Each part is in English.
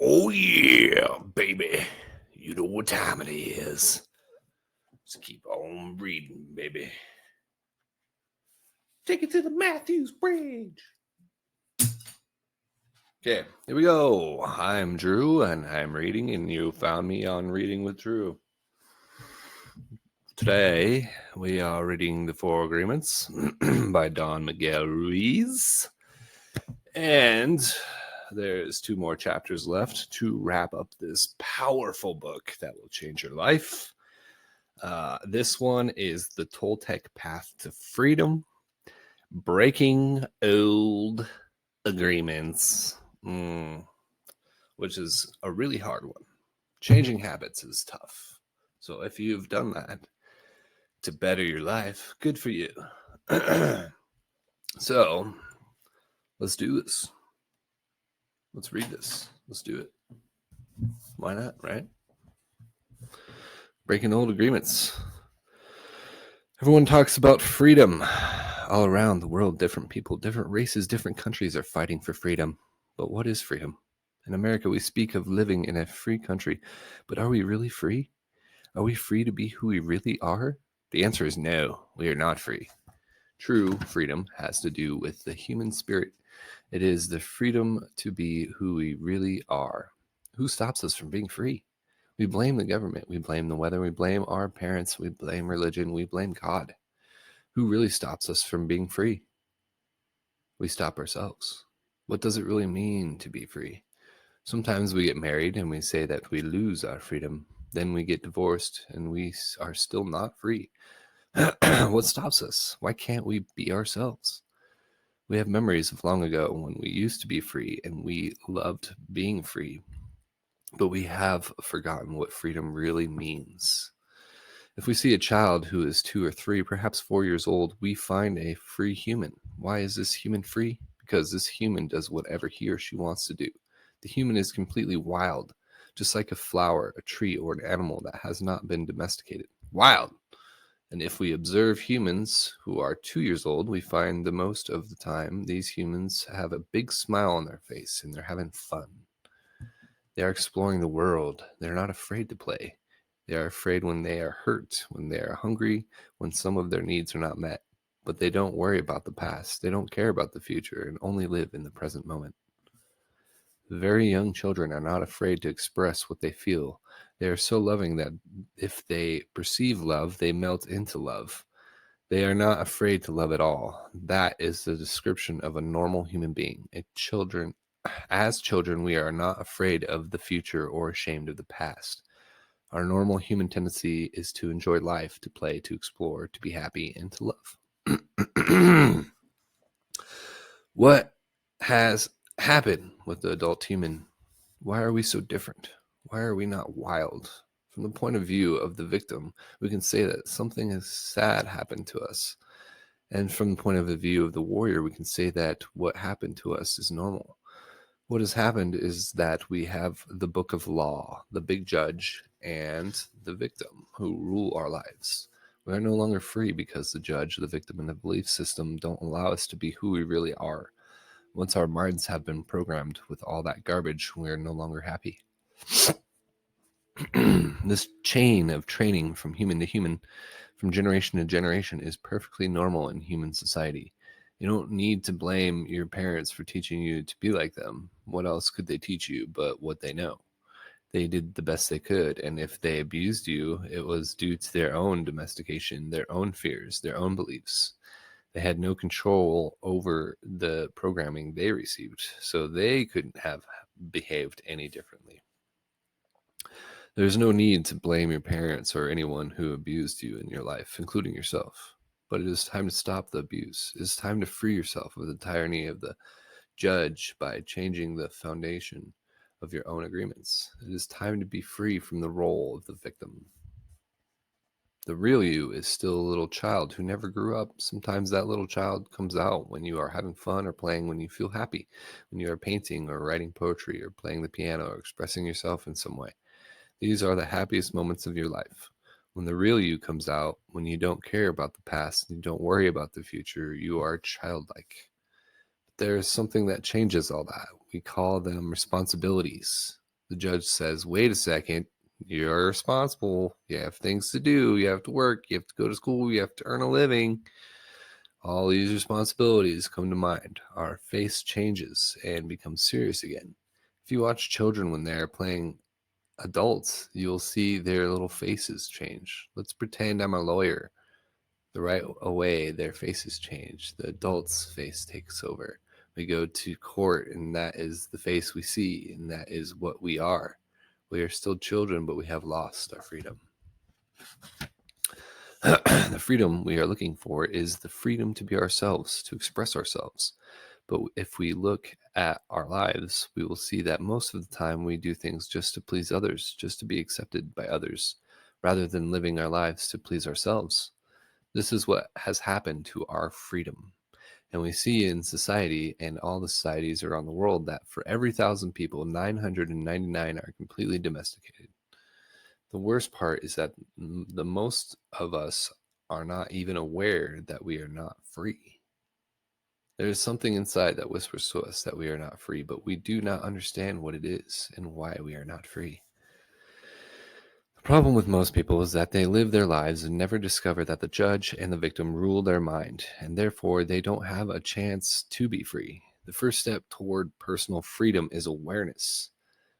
Oh yeah, baby. You know what time it is. Just keep on reading, baby. Take it to the Matthews Bridge. Okay, here we go. I'm Drew, and I'm reading, and you found me on Reading with Drew. Today, we are reading The Four Agreements by Don Miguel Ruiz. And there's 2 more chapters left to wrap up this powerful book that will change your life. This one is The Toltec Path to Freedom, Breaking Old Agreements, which is a really hard one. Changing habits is tough. So if you've done that to better your life, good for you. So let's do this. Let's read this. Let's do it. Why not, right? Breaking old agreements. Everyone talks about freedom. All around the world, different people, different races, different countries are fighting for freedom. But what is freedom? In America, we speak of living in a free country. But are we really free? Are we free to be who we really are? The answer is no, we are not free. True freedom has to do with the human spirit. It is the freedom to be who we really are. Who stops us from being free? We blame the government, we blame the weather, we blame our parents, we blame religion, we blame God. Who really stops us from being free? We stop ourselves. What does it really mean to be free? Sometimes we get married and we say that we lose our freedom. Then we get divorced and we are still not free. What stops us? Why can't we be ourselves? We have memories of long ago when we used to be free and we loved being free. But we have forgotten what freedom really means. If we see a child who is 2 or 3, perhaps 4 years old, we find a free human. Why is this human free? Because this human does whatever he or she wants to do. The human is completely wild, just like a flower, a tree, or an animal that has not been domesticated. Wild! And if we observe humans who are 2 years old, we find the most of the time these humans have a big smile on their face and they're having fun. They are exploring the world. They're not afraid to play. They are afraid when they are hurt, when they are hungry, when some of their needs are not met. But they don't worry about the past. They don't care about the future and only live in the present moment. Very young children are not afraid to express what they feel. They are so loving that if they perceive love, they melt into love. They are not afraid to love at all. That is the description of a normal human being. As children, we are not afraid of the future or ashamed of the past. Our normal human tendency is to enjoy life, to play, to explore, to be happy, and to love. What has happened with the adult human? Why are we so different? Why are we not wild? From the point of view of the victim, we can say that something sad happened to us. And from the point of view of the warrior, we can say that what happened to us is normal. What has happened is that we have the book of law, the big judge, and the victim who rule our lives. We are no longer free because the judge, the victim, and the belief system don't allow us to be who we really are. Once our minds have been programmed with all that garbage, we are no longer happy. This chain of training from human to human, from generation to generation, is perfectly normal in human society. You don't need to blame your parents for teaching you to be like them. What else could they teach you but what they know? They did the best they could, and if they abused you, it was due to their own domestication, their own fears, their own beliefs. They had no control over the programming they received, so they couldn't have behaved any differently. There's no need to blame your parents or anyone who abused you in your life, including yourself. But it is time to stop the abuse. It is time to free yourself of the tyranny of the judge by changing the foundation of your own agreements. It is time to be free from the role of the victim. The real you is still a little child who never grew up. Sometimes that little child comes out when you are having fun or playing when you feel happy, when you are painting or writing poetry or playing the piano or expressing yourself in some way. These are the happiest moments of your life. When the real you comes out, when you don't care about the past and you don't worry about the future, you are childlike. But there is something that changes all that. We call them responsibilities. The judge says, wait a second, you're responsible. You have things to do. You have to work. You have to go to school. You have to earn a living. All these responsibilities come to mind. Our face changes and becomes serious again. If you watch children when they're playing adults, you'll see their little faces change. Let's pretend I'm a lawyer. The right away, their faces change. The adult's face takes over. We go to court, and that is the face we see, and that is what we are. We are still children, but we have lost our freedom. The freedom we are looking for is the freedom to be ourselves, to express ourselves. But if we look at our lives, we will see that most of the time we do things just to please others, just to be accepted by others, rather than living our lives to please ourselves. This is what has happened to our freedom. And we see in society, and all the societies around the world, that for every 1,000 people, 999 are completely domesticated. The worst part is that the most of us are not even aware that we are not free. There is something inside that whispers to us that we are not free, but we do not understand what it is and why we are not free. The problem with most people is that they live their lives and never discover that the judge and the victim rule their mind, and therefore they don't have a chance to be free. The first step toward personal freedom is awareness.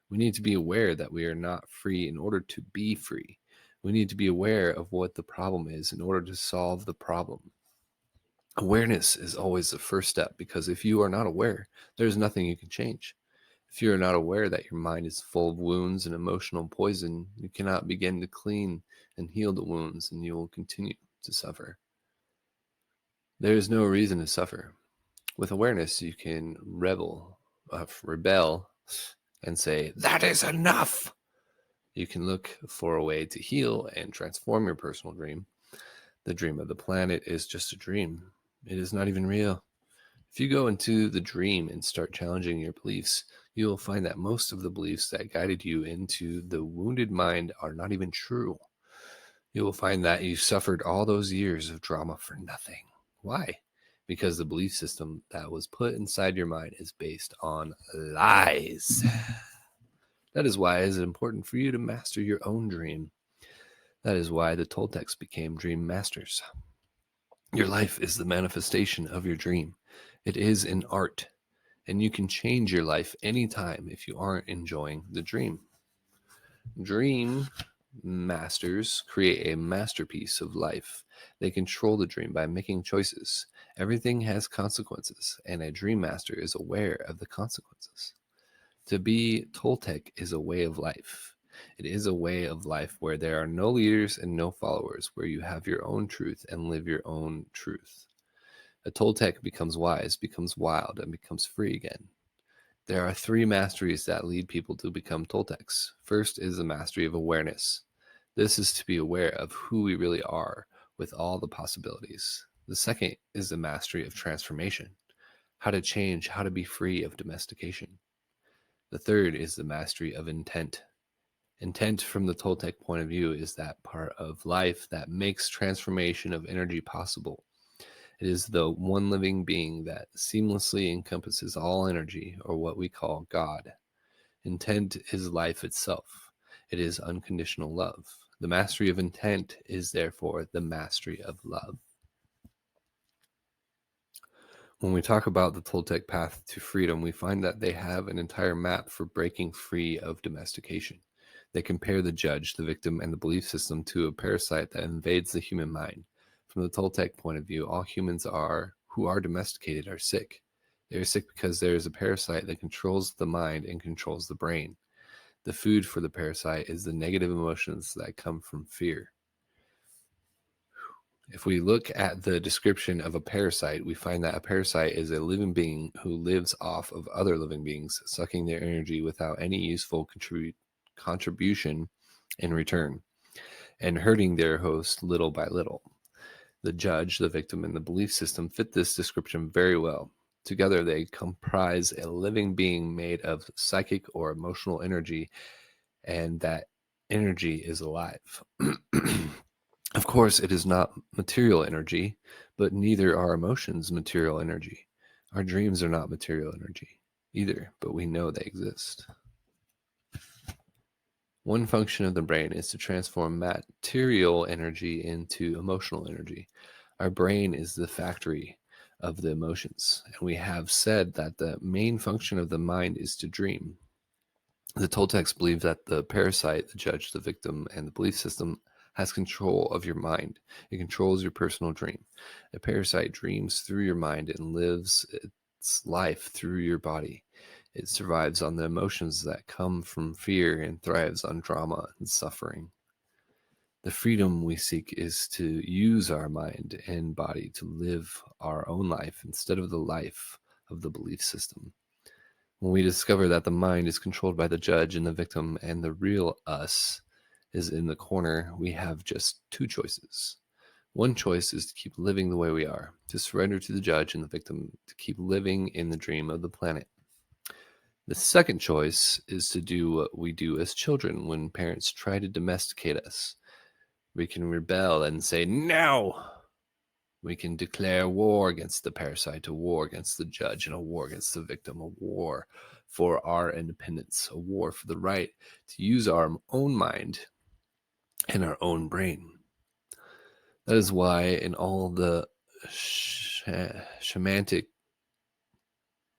We need to be aware that we are not free in order to be free. We need to be aware of what the problem is in order to solve the problem. Awareness is always the first step, because if you are not aware, there's nothing you can change. If you are not aware that your mind is full of wounds and emotional poison, you cannot begin to clean and heal the wounds, and you will continue to suffer. There is no reason to suffer. With awareness, you can rebel, and say, that is enough. You can look for a way to heal and transform your personal dream. The dream of the planet is just a dream. It is not even real. If you go into the dream and start challenging your beliefs, you will find that most of the beliefs that guided you into the wounded mind are not even true. You will find that you suffered all those years of drama for nothing. Why? Because the belief system that was put inside your mind is based on lies. That is why it is important for you to master your own dream. That is why the Toltecs became dream masters. Your life is the manifestation of your dream. It is an art, and you can change your life anytime if you aren't enjoying the dream. Dream masters create a masterpiece of life. They control the dream by making choices. Everything has consequences, and a dream master is aware of the consequences. To be Toltec is a way of life. It is a way of life where there are no leaders and no followers, where you have your own truth and live your own truth. A Toltec becomes wise, becomes wild, and becomes free again. There are 3 masteries that lead people to become Toltecs. First is the mastery of awareness. This is to be aware of who we really are with all the possibilities. The second is the mastery of transformation. How to change, how to be free of domestication. The third is the mastery of intent. Intent from the Toltec point of view is that part of life that makes transformation of energy possible. It is the one living being that seamlessly encompasses all energy, or what we call God. Intent is life itself. It is unconditional love. The mastery of intent is therefore the mastery of love. When we talk about the Toltec path to freedom, we find that they have an entire map for breaking free of domestication. They compare the judge, the victim, and the belief system to a parasite that invades the human mind. From the Toltec point of view, all humans who are domesticated are sick. They are sick because there is a parasite that controls the mind and controls the brain. The food for the parasite is the negative emotions that come from fear. If we look at the description of a parasite, we find that a parasite is a living being who lives off of other living beings, sucking their energy without any useful contribution in return, and hurting their host little by little. The judge, the victim, and the belief system fit this description very well. Together, they comprise a living being made of psychic or emotional energy, and that energy is alive. Of course, it is not material energy, but neither are emotions material energy. Our dreams are not material energy either, but we know they exist. One function of the brain is to transform material energy into emotional energy. Our brain is the factory of the emotions, and we have said that the main function of the mind is to dream. The Toltecs believe that the parasite, the judge, the victim, and the belief system has control of your mind. It controls your personal dream. A parasite dreams through your mind and lives its life through your body. It survives on the emotions that come from fear and thrives on drama and suffering. The freedom we seek is to use our mind and body to live our own life instead of the life of the belief system. When we discover that the mind is controlled by the judge and the victim and the real us is in the corner, we have just two choices. One choice is to keep living the way we are, to surrender to the judge and the victim, to keep living in the dream of the planet. The second choice is to do what we do as children when parents try to domesticate us. We can rebel and say, no! We can declare war against the parasite, a war against the judge, and a war against the victim, a war for our independence, a war for the right to use our own mind and our own brain. That is why in all the shamanic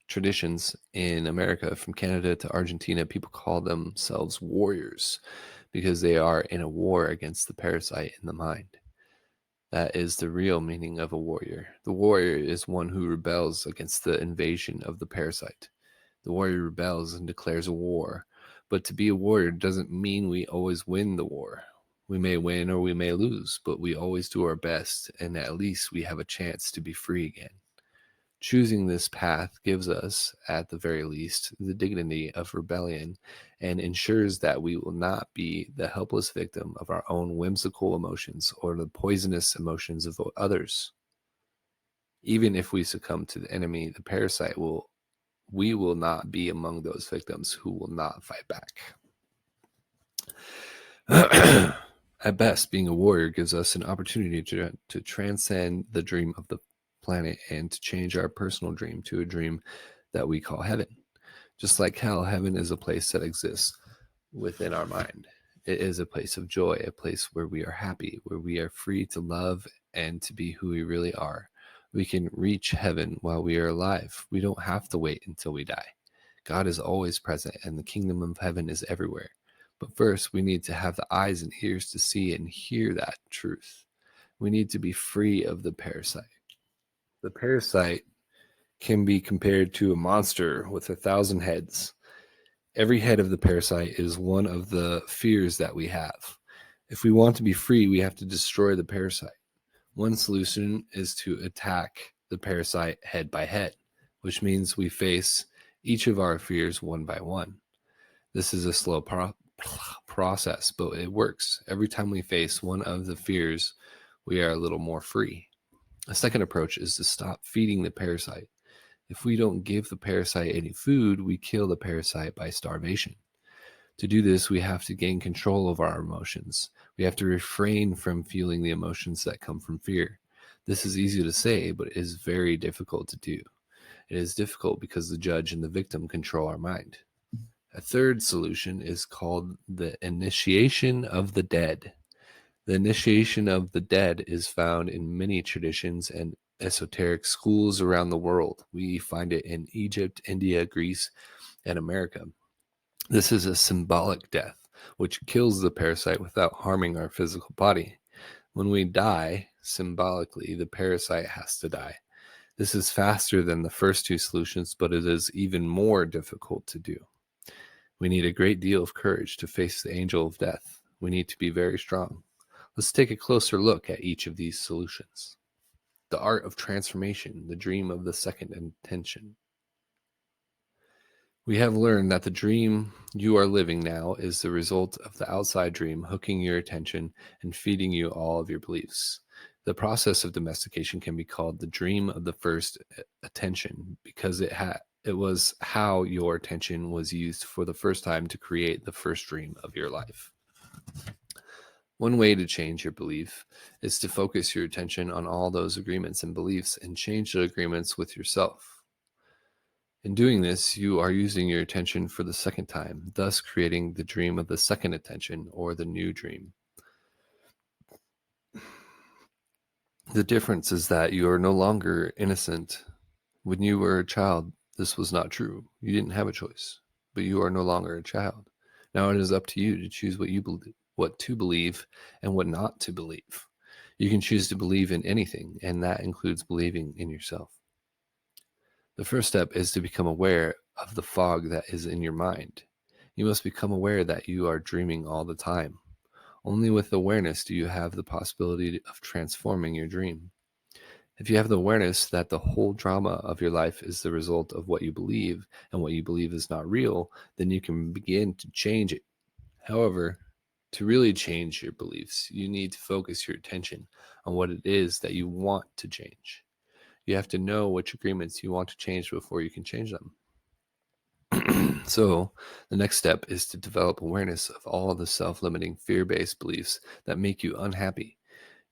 traditions in America, from Canada to Argentina, people call themselves warriors because they are in a war against the parasite in the mind. That is the real meaning of a warrior. The warrior is one who rebels against the invasion of the parasite. The warrior rebels and declares a war. But to be a warrior doesn't mean we always win the war. We may win or we may lose, but we always do our best, and at least we have a chance to be free again. Choosing this path gives us, at the very least, the dignity of rebellion and ensures that we will not be the helpless victim of our own whimsical emotions or the poisonous emotions of others. Even if we succumb to the enemy, the parasite, we will not be among those victims who will not fight back. At best, being a warrior gives us an opportunity to transcend the dream of the planet and to change our personal dream to a dream that we call heaven. Just like hell, heaven is a place that exists within our mind. It is a place of joy, a place where we are happy, where we are free to love and to be who we really are. We can reach heaven while we are alive. We don't have to wait until we die. God is always present, and the kingdom of heaven is everywhere. But first, we need to have the eyes and ears to see and hear that truth. We need to be free of the parasite. The parasite can be compared to a monster with 1,000 heads. Every head of the parasite is one of the fears that we have. If we want to be free, we have to destroy the parasite. One solution is to attack the parasite head by head, which means we face each of our fears one by one. This is a slow process, but it works. Every time we face one of the fears, we are a little more free. A second approach is to stop feeding the parasite. If we don't give the parasite any food, we kill the parasite by starvation. To do this, we have to gain control of our emotions. We have to refrain from feeling the emotions that come from fear. This is easy to say, but it is very difficult to do. It is difficult because the judge and the victim control our mind. A third solution is called the initiation of the dead. The initiation of the dead is found in many traditions and esoteric schools around the world. We find it in Egypt, India, Greece, and America. This is a symbolic death, which kills the parasite without harming our physical body. When we die, symbolically, the parasite has to die. This is faster than the first two solutions, but it is even more difficult to do. We need a great deal of courage to face the angel of death. We need to be very strong. Let's take a closer look at each of these solutions. The art of transformation, the dream of the second intention. We have learned that the dream you are living now is the result of the outside dream hooking your attention and feeding you all of your beliefs. The process of domestication can be called the dream of the first attention because it was how your attention was used for the first time to create the first dream of your life. One way to change your belief is to focus your attention on all those agreements and beliefs and change the agreements with yourself. In doing this, you are using your attention for the second time, thus creating the dream of the second attention, or the new dream. The difference is that you are no longer innocent. When you were a child, this was not true. You didn't have a choice, but you are no longer a child. Now it is up to you to choose what you believe, what to believe, and what not to believe. You can choose to believe in anything, and that includes believing in yourself. The first step is to become aware of the fog that is in your mind. You must become aware that you are dreaming all the time. Only with awareness do you have the possibility of transforming your dream. If you have the awareness that the whole drama of your life is the result of what you believe, and what you believe is not real, then you can begin to change it. However, to really change your beliefs, you need to focus your attention on what it is that you want to change. You have to know which agreements you want to change before you can change them. So, the next step is to develop awareness of all the self-limiting fear-based beliefs that make you unhappy.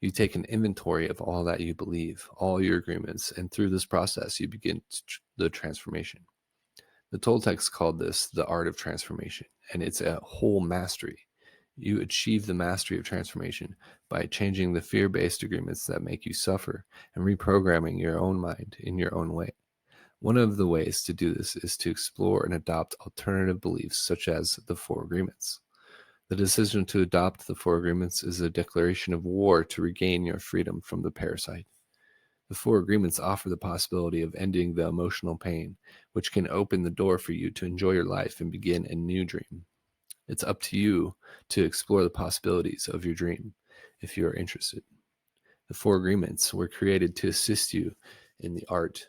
You take an inventory of all that you believe, all your agreements, and through this process, you begin the transformation. The Toltecs called this the art of transformation, and it's a whole mastery. You achieve the mastery of transformation by changing the fear-based agreements that make you suffer and reprogramming your own mind in your own way. One of the ways to do this is to explore and adopt alternative beliefs, such as the Four Agreements. The decision to adopt the Four Agreements is a declaration of war to regain your freedom from the parasite. The Four Agreements offer the possibility of ending the emotional pain, which can open the door for you to enjoy your life and begin a new dream. It's up to you to explore the possibilities of your dream if you are interested. The Four Agreements were created to assist you in the art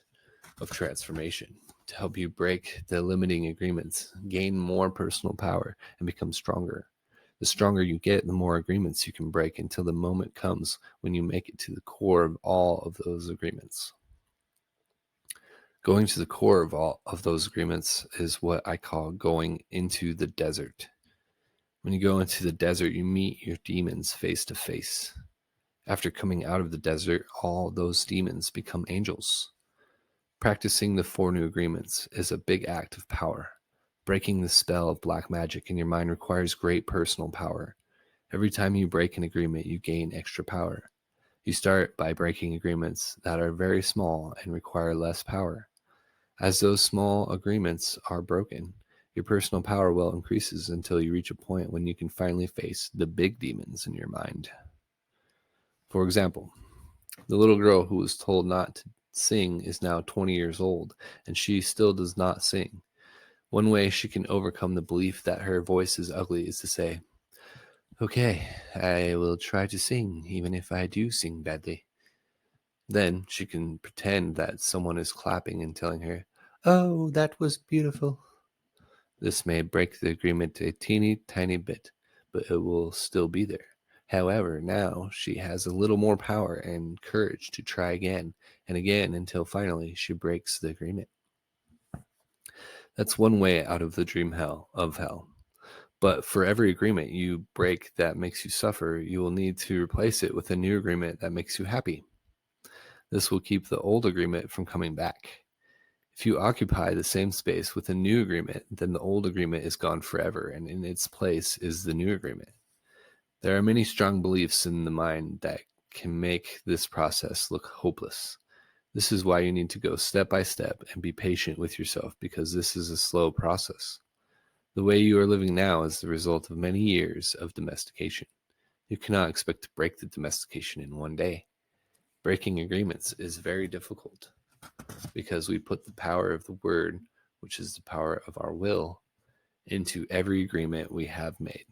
of transformation, to help you break the limiting agreements, gain more personal power, and become stronger. The stronger you get, the more agreements you can break until the moment comes when you make it to the core of all of those agreements. Going to the core of all of those agreements is what I call going into the desert. When you go into the desert, you meet your demons face to face. After coming out of the desert, all those demons become angels. Practicing the Four New Agreements is a big act of power. Breaking the spell of black magic in your mind requires great personal power. Every time you break an agreement, you gain extra power. You start by breaking agreements that are very small and require less power. As those small agreements are broken, your personal power well increases until you reach a point when you can finally face the big demons in your mind. For example, the little girl who was told not to sing is now 20 years old, and she still does not sing. One way she can overcome the belief that her voice is ugly is to say, "Okay, I will try to sing, even if I do sing badly." Then she can pretend that someone is clapping and telling her, "Oh, that was beautiful." This may break the agreement a teeny tiny bit, but it will still be there. However, now she has a little more power and courage to try again and again until finally she breaks the agreement. That's one way out of the dream hell of hell. But for every agreement you break that makes you suffer, you will need to replace it with a new agreement that makes you happy. This will keep the old agreement from coming back. If you occupy the same space with a new agreement, then the old agreement is gone forever, and in its place is the new agreement. There are many strong beliefs in the mind that can make this process look hopeless. This is why you need to go step by step and be patient with yourself, because this is a slow process. The way you are living now is the result of many years of domestication. You cannot expect to break the domestication in one day. Breaking agreements is very difficult because we put the power of the word, which is the power of our will, into every agreement we have made.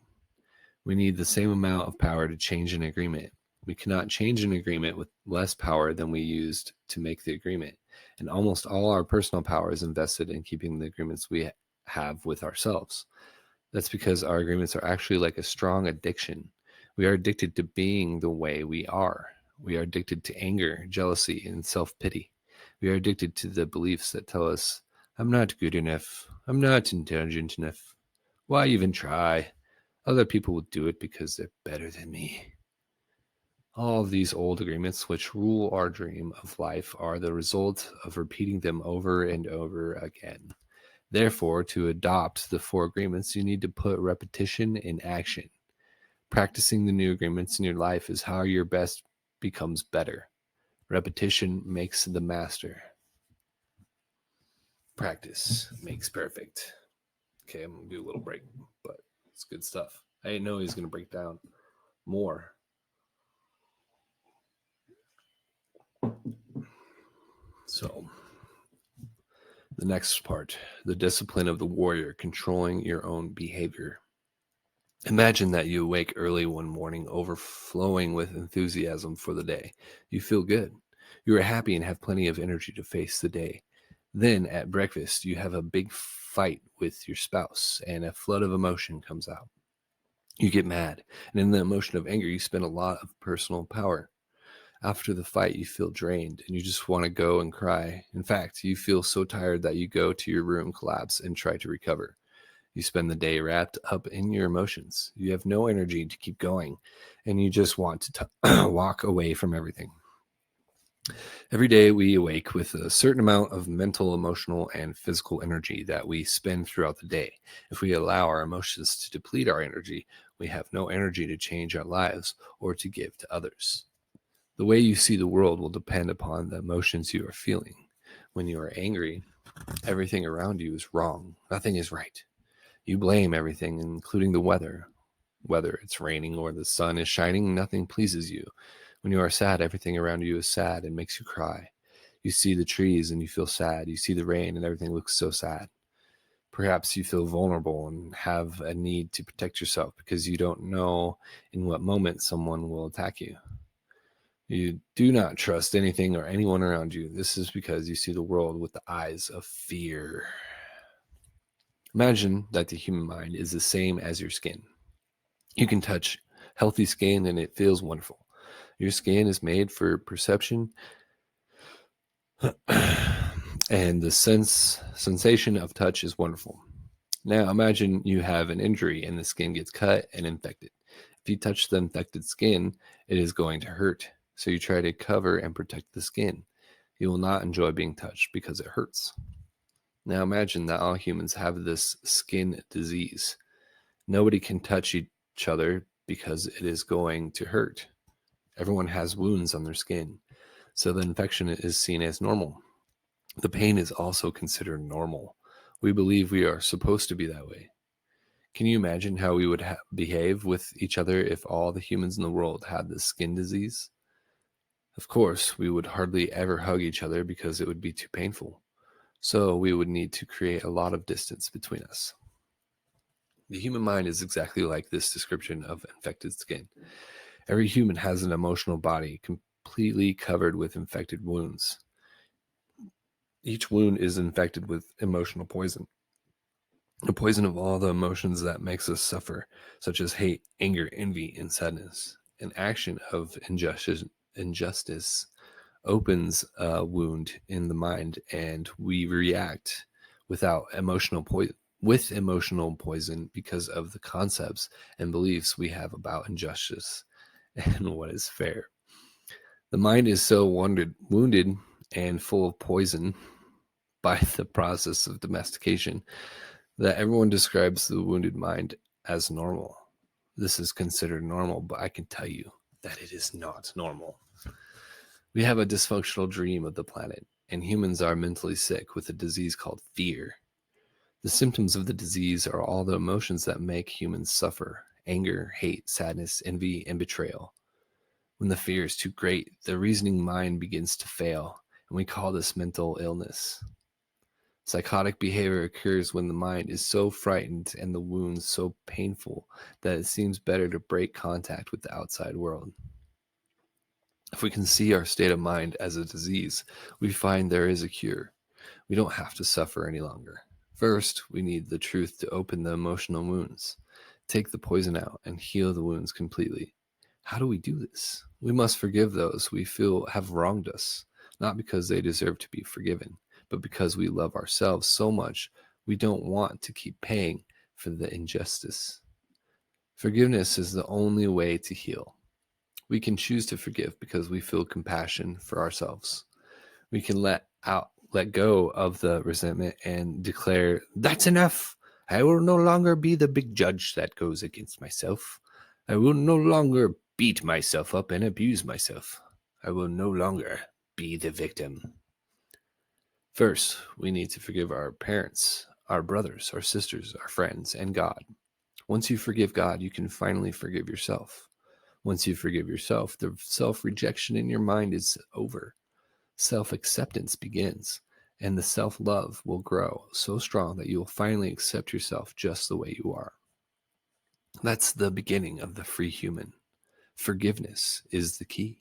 We need the same amount of power to change an agreement. We cannot change an agreement with less power than we used to make the agreement. And almost all our personal power is invested in keeping the agreements we have with ourselves. That's because our agreements are actually like a strong addiction. We are addicted to being the way we are. We are addicted to anger, jealousy, and self-pity. We are addicted to the beliefs that tell us, "I'm not good enough. I'm not intelligent enough. Why even try? Other people will do it because they're better than me." All of these old agreements which rule our dream of life are the result of repeating them over and over again. Therefore, to adopt the 4 agreements, you need to put repetition in action. Practicing the new agreements in your life is how your best becomes better. Repetition makes the master. Practice makes perfect. Okay, I'm going to do a little break, but it's good stuff. I didn't know he was going to break down more. So, the next part, the discipline of the warrior, controlling your own behavior. Imagine that you awake early one morning, overflowing with enthusiasm for the day. You feel good. You are happy and have plenty of energy to face the day. Then at breakfast, you have a big fight with your spouse, and a flood of emotion comes out. You get mad, and in the emotion of anger, you spend a lot of personal power. After the fight, you feel drained and you just want to go and cry. In fact, you feel so tired that you go to your room, collapse, and try to recover. You spend the day wrapped up in your emotions. You have no energy to keep going, and you just want to walk away from everything. Every day we awake with a certain amount of mental, emotional, and physical energy that we spend throughout the day. If we allow our emotions to deplete our energy, we have no energy to change our lives or to give to others. The way you see the world will depend upon the emotions you are feeling. When you are angry, everything around you is wrong. Nothing is right. You blame everything, including the weather. Whether it's raining or the sun is shining, nothing pleases you. When you are sad, everything around you is sad and makes you cry. You see the trees and you feel sad. You see the rain and everything looks so sad. Perhaps you feel vulnerable and have a need to protect yourself because you don't know in what moment someone will attack you. You do not trust anything or anyone around you. This is because you see the world with the eyes of fear. Imagine that the human mind is the same as your skin. You can touch healthy skin and it feels wonderful. Your skin is made for perception and the sensation of touch is wonderful. Now imagine you have an injury and the skin gets cut and infected. If you touch the infected skin, it is going to hurt. So you try to cover and protect the skin. You will not enjoy being touched because it hurts. Now imagine that all humans have this skin disease. Nobody can touch each other because it is going to hurt. Everyone has wounds on their skin, so the infection is seen as normal. The pain is also considered normal. We believe we are supposed to be that way. Can you imagine how we would behave with each other if all the humans in the world had this skin disease? Of course, we would hardly ever hug each other because it would be too painful. So we would need to create a lot of distance between us. The human mind is exactly like this description of infected skin. Every human has an emotional body completely covered with infected wounds. Each wound is infected with emotional poison. The poison of all the emotions that makes us suffer, such as hate, anger, envy, and sadness. An action of injustice opens a wound in the mind, and we react without with emotional poison because of the concepts and beliefs we have about injustice and what is fair. The mind is so wounded and full of poison by the process of domestication that everyone describes the wounded mind as normal. This is considered normal, but I can tell you that it is not normal. We have a dysfunctional dream of the planet, and humans are mentally sick with a disease called fear. The symptoms of the disease are all the emotions that make humans suffer: anger, hate, sadness, envy, and betrayal. When the fear is too great, the reasoning mind begins to fail, and we call this mental illness. Psychotic behavior occurs when the mind is so frightened and the wounds so painful that it seems better to break contact with the outside world. If we can see our state of mind as a disease, we find there is a cure. We don't have to suffer any longer. First, we need the truth to open the emotional wounds, take the poison out, and heal the wounds completely. How do we do this? We must forgive those we feel have wronged us, not because they deserve to be forgiven, but because we love ourselves so much we don't want to keep paying for the injustice. Forgiveness is the only way to heal. We can choose to forgive because we feel compassion for ourselves. We can let go of the resentment and declare, that's enough. I will no longer be the big judge that goes against myself. I will no longer beat myself up and abuse myself. I will no longer be the victim. First, we need to forgive our parents, our brothers, our sisters, our friends, and God. Once you forgive God, you can finally forgive yourself. Once you forgive yourself, the self-rejection in your mind is over. Self-acceptance begins, and the self-love will grow so strong that you will finally accept yourself just the way you are. That's the beginning of the free human. Forgiveness is the key.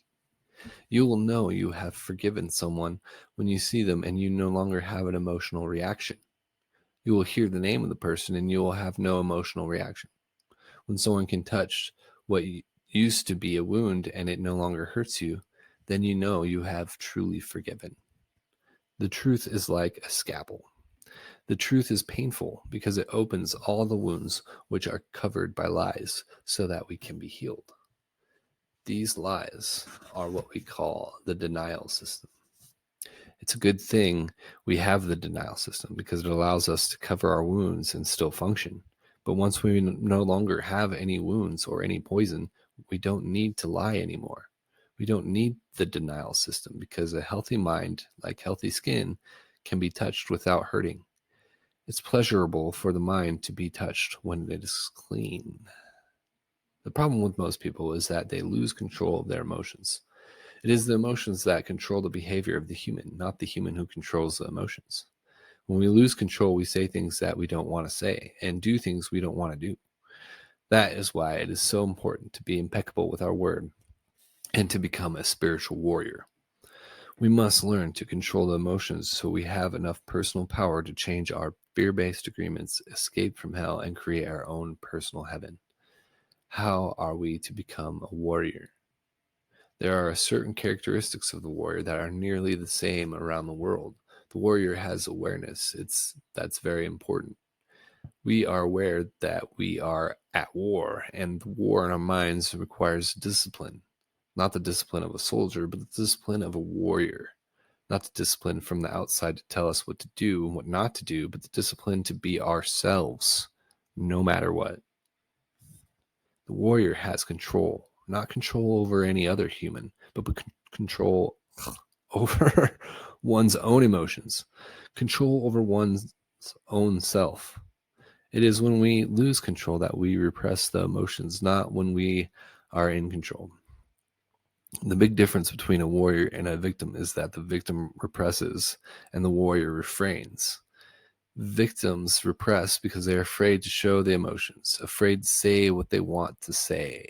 You will know you have forgiven someone when you see them and you no longer have an emotional reaction. You will hear the name of the person and you will have no emotional reaction. When someone can touch what used to be a wound and it no longer hurts you, then you know you have truly forgiven. The truth is like a scalpel. The truth is painful because it opens all the wounds which are covered by lies so that we can be healed. These lies are what we call the denial system. It's a good thing we have the denial system because it allows us to cover our wounds and still function. But once we no longer have any wounds or any poison, we don't need to lie anymore. We don't need the denial system because a healthy mind, like healthy skin, can be touched without hurting. It's pleasurable for the mind to be touched when it is clean. The problem with most people is that they lose control of their emotions. It is the emotions that control the behavior of the human, not the human who controls the emotions. When we lose control, we say things that we don't want to say and do things we don't want to do. That is why it is so important to be impeccable with our word and to become a spiritual warrior. We must learn to control the emotions so we have enough personal power to change our fear-based agreements, escape from hell, and create our own personal heaven. How are we to become a warrior? There are certain characteristics of the warrior that are nearly the same around the world. The warrior has awareness. That's very important. We are aware that we are at war, and the war in our minds requires discipline. Not the discipline of a soldier, but the discipline of a warrior. Not the discipline from the outside to tell us what to do and what not to do, but the discipline to be ourselves, no matter what. The warrior has control, not control over any other human, but control over one's own emotions, control over one's own self. It is when we lose control that we repress the emotions, not when we are in control. The big difference between a warrior and a victim is that the victim represses and the warrior refrains. Victims repress because they're afraid to show the emotions, afraid to say what they want to say.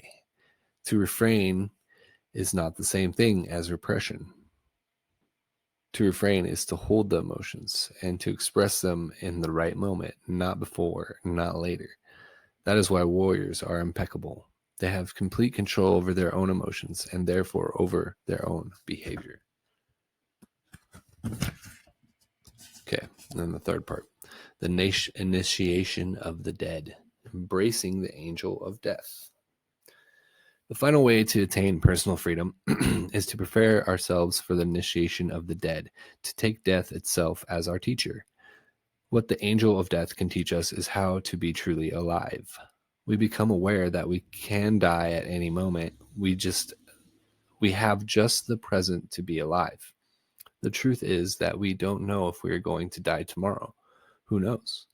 To refrain is not the same thing as repression. To refrain is to hold the emotions and to express them in the right moment, not before, not later. That is why warriors are impeccable. They have complete control over their own emotions and therefore over their own behavior. Okay, and then the third part, the initiation of the dead, embracing the angel of death. The final way to attain personal freedom is to prepare ourselves for the initiation of the dead, to take death itself as our teacher. What the angel of death can teach us is how to be truly alive. We become aware that we can die at any moment. We have just the present to be alive. The truth is that we don't know if we are going to die tomorrow. Who knows?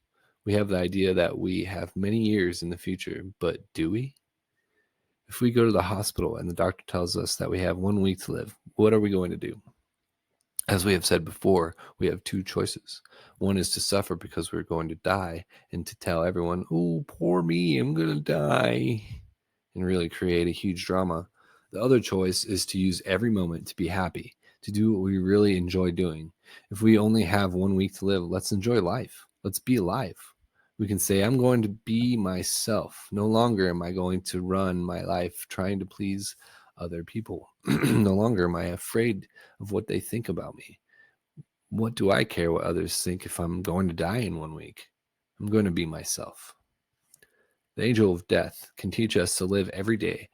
We have the idea that we have many years in the future, but do we? If we go to the hospital and the doctor tells us that we have 1 week to live, what are we going to do? As we have said before, we have two choices. One is to suffer because we're going to die and to tell everyone, oh, poor me, I'm going to die, and really create a huge drama. The other choice is to use every moment to be happy, to do what we really enjoy doing. If we only have 1 week to live, let's enjoy life. Let's be alive. We can say, I'm going to be myself. No longer am I going to run my life trying to please other people. No longer am I afraid of what they think about me. What do I care what others think if I'm going to die in 1 week? I'm going to be myself. The angel of death can teach us to live every day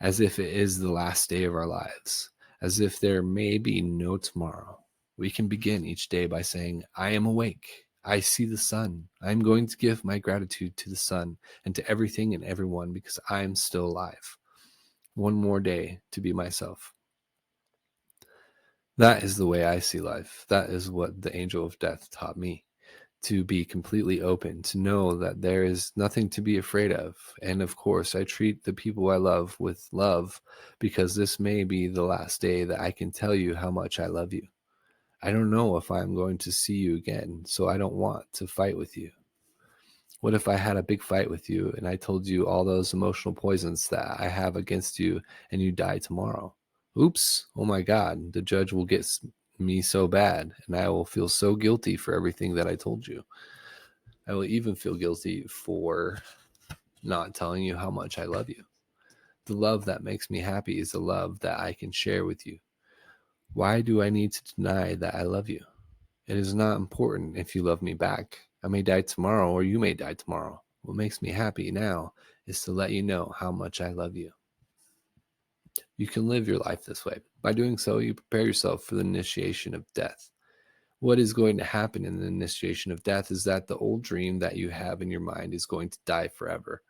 as if it is the last day of our lives, as if there may be no tomorrow. We can begin each day by saying, I am awake. I see the sun. I am going to give my gratitude to the sun and to everything and everyone because I am still alive. One more day to be myself. That is the way I see life. That is what the angel of death taught me. To be completely open, to know that there is nothing to be afraid of. And of course, I treat the people I love with love because this may be the last day that I can tell you how much I love you. I don't know if I'm going to see you again, so I don't want to fight with you. What if I had a big fight with you and I told you all those emotional poisons that I have against you and you die tomorrow? Oops, oh my God, the judge will get me so bad and I will feel so guilty for everything that I told you. I will even feel guilty for not telling you how much I love you. The love that makes me happy is the love that I can share with you. Why do I need to deny that I love you? It is not important if you love me back. I may die tomorrow or you may die tomorrow. What makes me happy now is to let you know how much I love you. You can live your life this way. By doing so, you prepare yourself for the initiation of death. What is going to happen in the initiation of death is that the old dream that you have in your mind is going to die forever.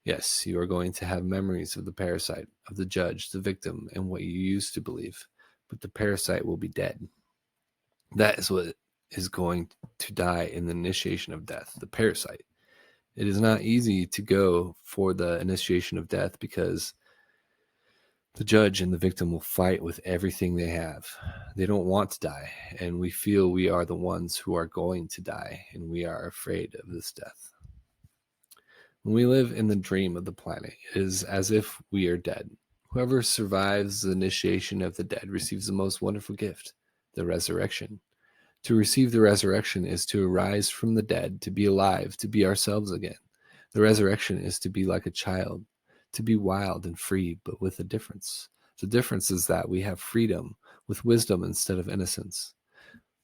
Yes, you are going to have memories of the parasite, of the judge, the victim, and what you used to believe, but the parasite will be dead. That is what is going to die in the initiation of death, the parasite. It is not easy to go for the initiation of death because the judge and the victim will fight with everything they have. They don't want to die, and we feel we are the ones who are going to die, and we are afraid of this death. When we live in the dream of the planet, it is as if we are dead. Whoever survives the initiation of the dead receives the most wonderful gift, the resurrection. To receive the resurrection is to arise from the dead, to be alive, to be ourselves again. The resurrection is to be like a child, to be wild and free, but with a difference. The difference is that we have freedom with wisdom instead of innocence.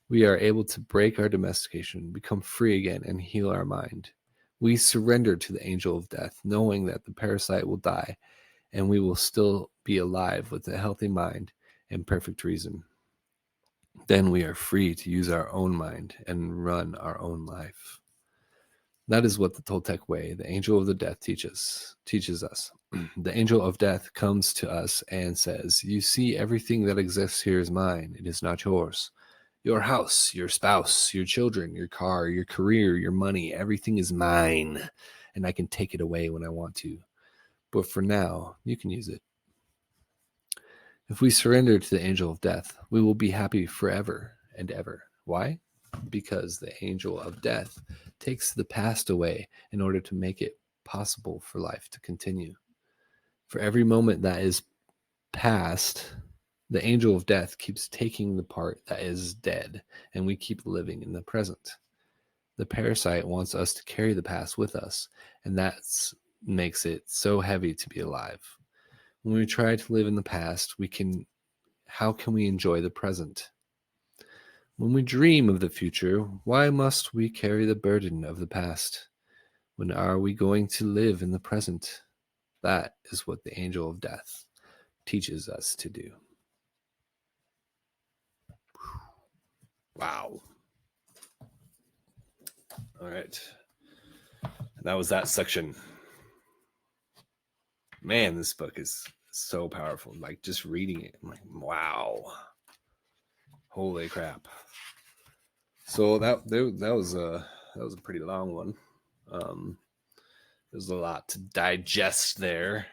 We are able to break our domestication, become free again, and heal our mind. We surrender to the angel of death, knowing that the parasite will die, and we will still be alive with a healthy mind and perfect reason. Then we are free to use our own mind and run our own life. That is what the Toltec way, the angel of the death, teaches us. The angel of death comes to us and says, you see, everything that exists here is mine. It is not yours. Your house, your spouse, your children, your car, your career, your money, everything is mine, and I can take it away when I want to. But for now, you can use it. If we surrender to the angel of death, we will be happy forever and ever. Why? Because the angel of death takes the past away in order to make it possible for life to continue. For every moment that is past, the angel of death keeps taking the part that is dead, and we keep living in the present. The parasite wants us to carry the past with us, and that makes it so heavy to be alive. When we try to live in the past, how can we enjoy the present? When we dream of the future, why must we carry the burden of the past? When are we going to live in the present? That is what the angel of death teaches us to do. Wow. All right. That was that section. Man, this book is so powerful. Like just reading it, I'm like, wow. Holy crap. So that was a pretty long one. There's a lot to digest there.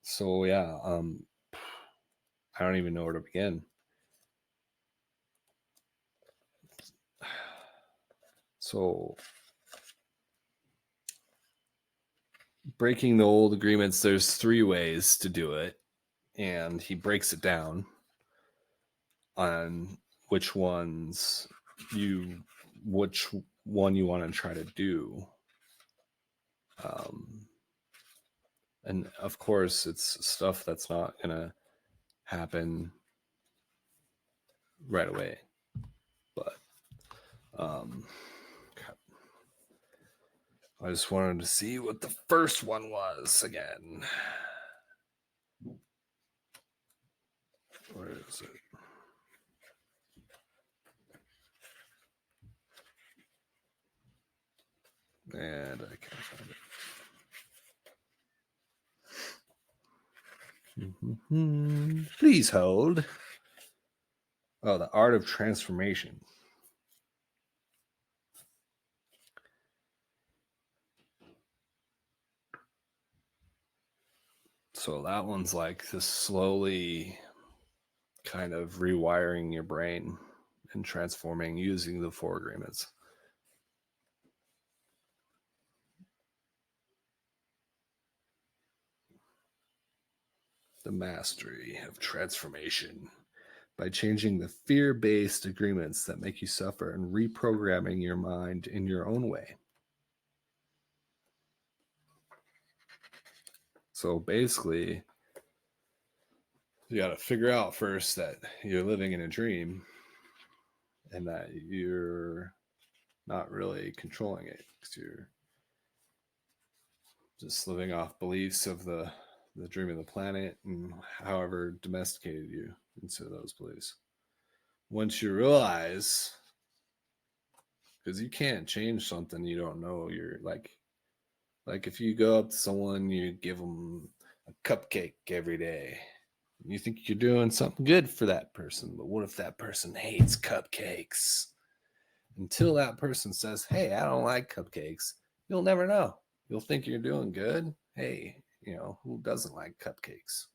So yeah, I don't even know where to begin. So breaking the old agreements, there's 3 ways to do it, and he breaks it down on which one you want to try to do. And of course, it's stuff that's not gonna happen right away, but I just wanted to see what the first one was again. Where is it? And I can't find it. Please hold. Oh, The Art of Transformation. So that one's like this slowly kind of rewiring your brain and transforming using the 4 agreements. The mastery of transformation by changing the fear-based agreements that make you suffer and reprogramming your mind in your own way. So basically, you got to figure out first that you're living in a dream and that you're not really controlling it because you're just living off beliefs of the dream of the planet and however domesticated you into those beliefs. Once you realize, because you can't change something you don't know, you're like if you go up to someone, you give them a cupcake every day. You think you're doing something good for that person, but what if that person hates cupcakes? Until that person says, hey, I don't like cupcakes, you'll never know. You'll think you're doing good. Hey, who doesn't like cupcakes?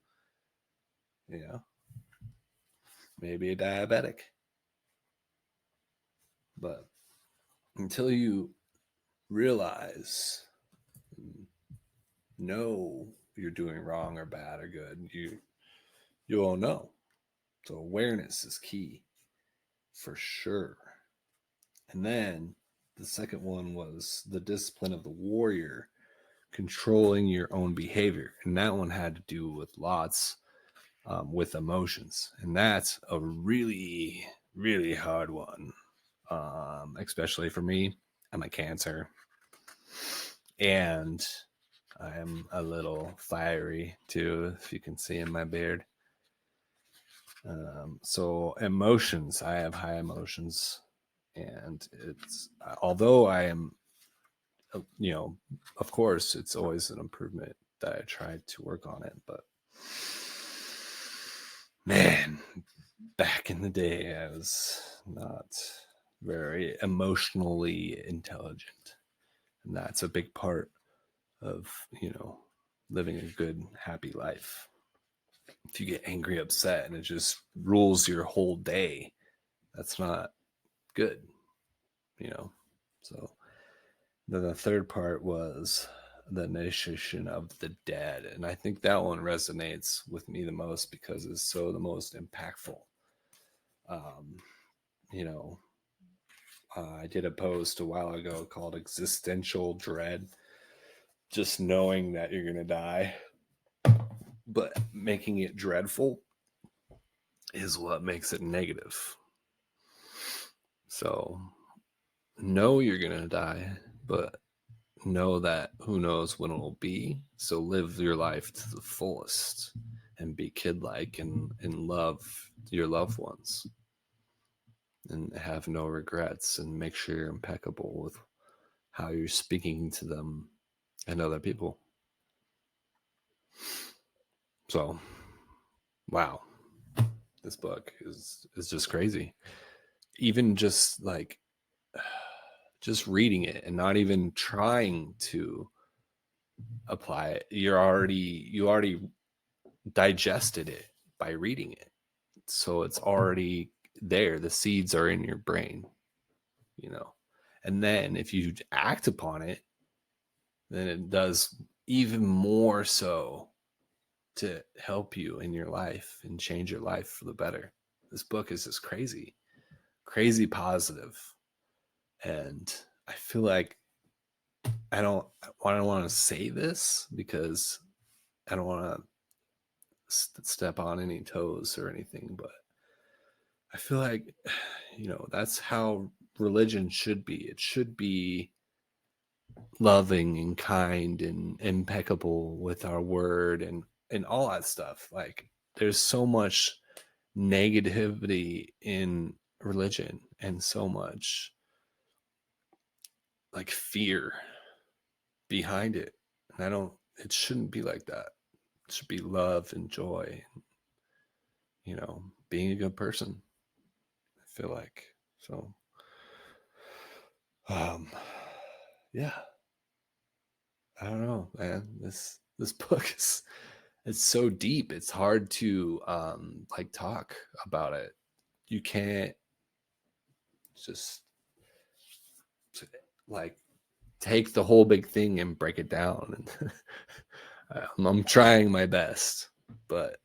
Maybe a diabetic. But until you realize, know you're doing wrong or bad or good, you won't know. So awareness is key for sure. And then the second one was the discipline of the warrior, controlling your own behavior. And that one had to do with lots with emotions. And that's a really, really hard one, especially for me. I'm a Cancer. And I'm a little fiery too, if you can see in my beard. So emotions, I have high emotions. And it's, although I am, of course, it's always an improvement that I try to work on it. But man, back in the day, I was not very emotionally intelligent. And that's a big part of, living a good, happy life. If you get angry, upset, and it just rules your whole day, that's not good, So then the third part was the initiation of the dead. And I think that one resonates with me the most because it's so the most impactful. I did a post a while ago called Existential Dread. Just knowing that you're going to die, but making it dreadful is what makes it negative. So know you're going to die, but know that who knows when it will be. So live your life to the fullest and be kid-like and love your loved ones and have no regrets and make sure you're impeccable with how you're speaking to them and other people. So, wow, this book is just crazy. Even just like just reading it and not even trying to apply it, you already digested it by reading it. So it's already there. The seeds are in your brain, and then if you act upon it, then it does even more so to help you in your life and change your life for the better. This book is just crazy positive. And I feel like I don't want to say this because I don't want to step on any toes or anything, but I feel like, that's how religion should be. It should be loving and kind and impeccable with our word and all that stuff. Like there's so much negativity in religion and so much like fear behind it. And it shouldn't be like that. It should be love and joy, being a good person. I feel like so. Yeah, I don't know, man. This book it's so deep. It's hard to like talk about it. You can't just like take the whole big thing and break it down. And I'm trying my best, but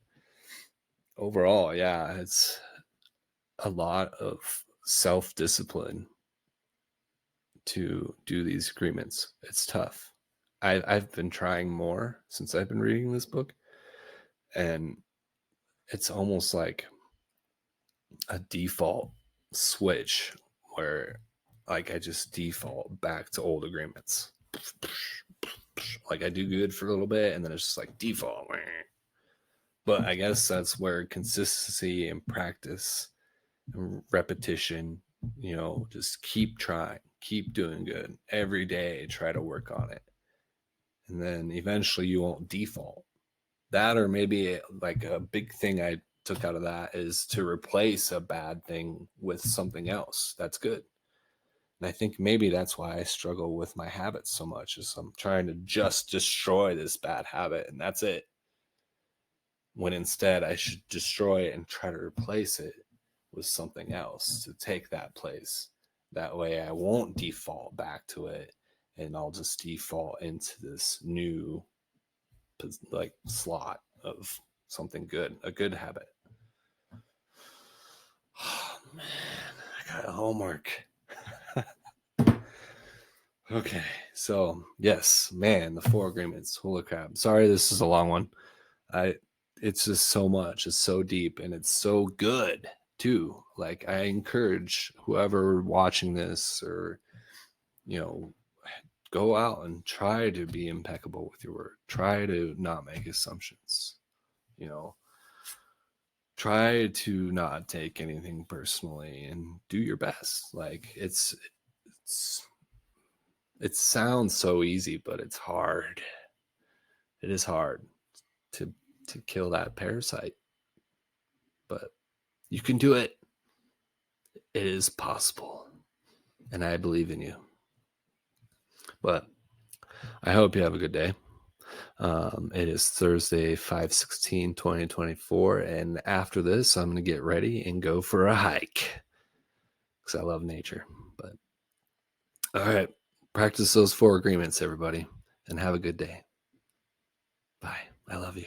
overall, yeah, it's a lot of self-discipline to do these agreements. It's tough. I've been trying more since I've been reading this book, and it's almost like a default switch where like I just default back to old agreements. Like I do good for a little bit and then it's just like default. But I guess that's where consistency and practice and repetition, just keep trying, keep doing good every day, try to work on it. And then eventually you won't default. That, or maybe like a big thing I took out of that is to replace a bad thing with something else that's good. And I think maybe that's why I struggle with my habits so much, is I'm trying to just destroy this bad habit and that's it. When instead I should destroy it and try to replace it with something else to take that place. That way I won't default back to it and I'll just default into this new like slot of something good, a good habit. Oh man, I got homework. Okay, so yes, man, the 4 agreements. Holy crap! Sorry, this is a long one. It's just so much. It's so deep, and it's so good too. Like I encourage whoever watching this, or go out and try to be impeccable with your word. Try to not make assumptions. Try to not take anything personally, and do your best. Like it sounds so easy, but it's hard. It is hard to kill that parasite, but you can do it. It is possible, and I believe in you. But I hope you have a good day. It is Thursday, 5/16/2024, and after this, I'm going to get ready and go for a hike because I love nature. But all right, practice those 4 agreements, everybody, and have a good day. Bye. I love you.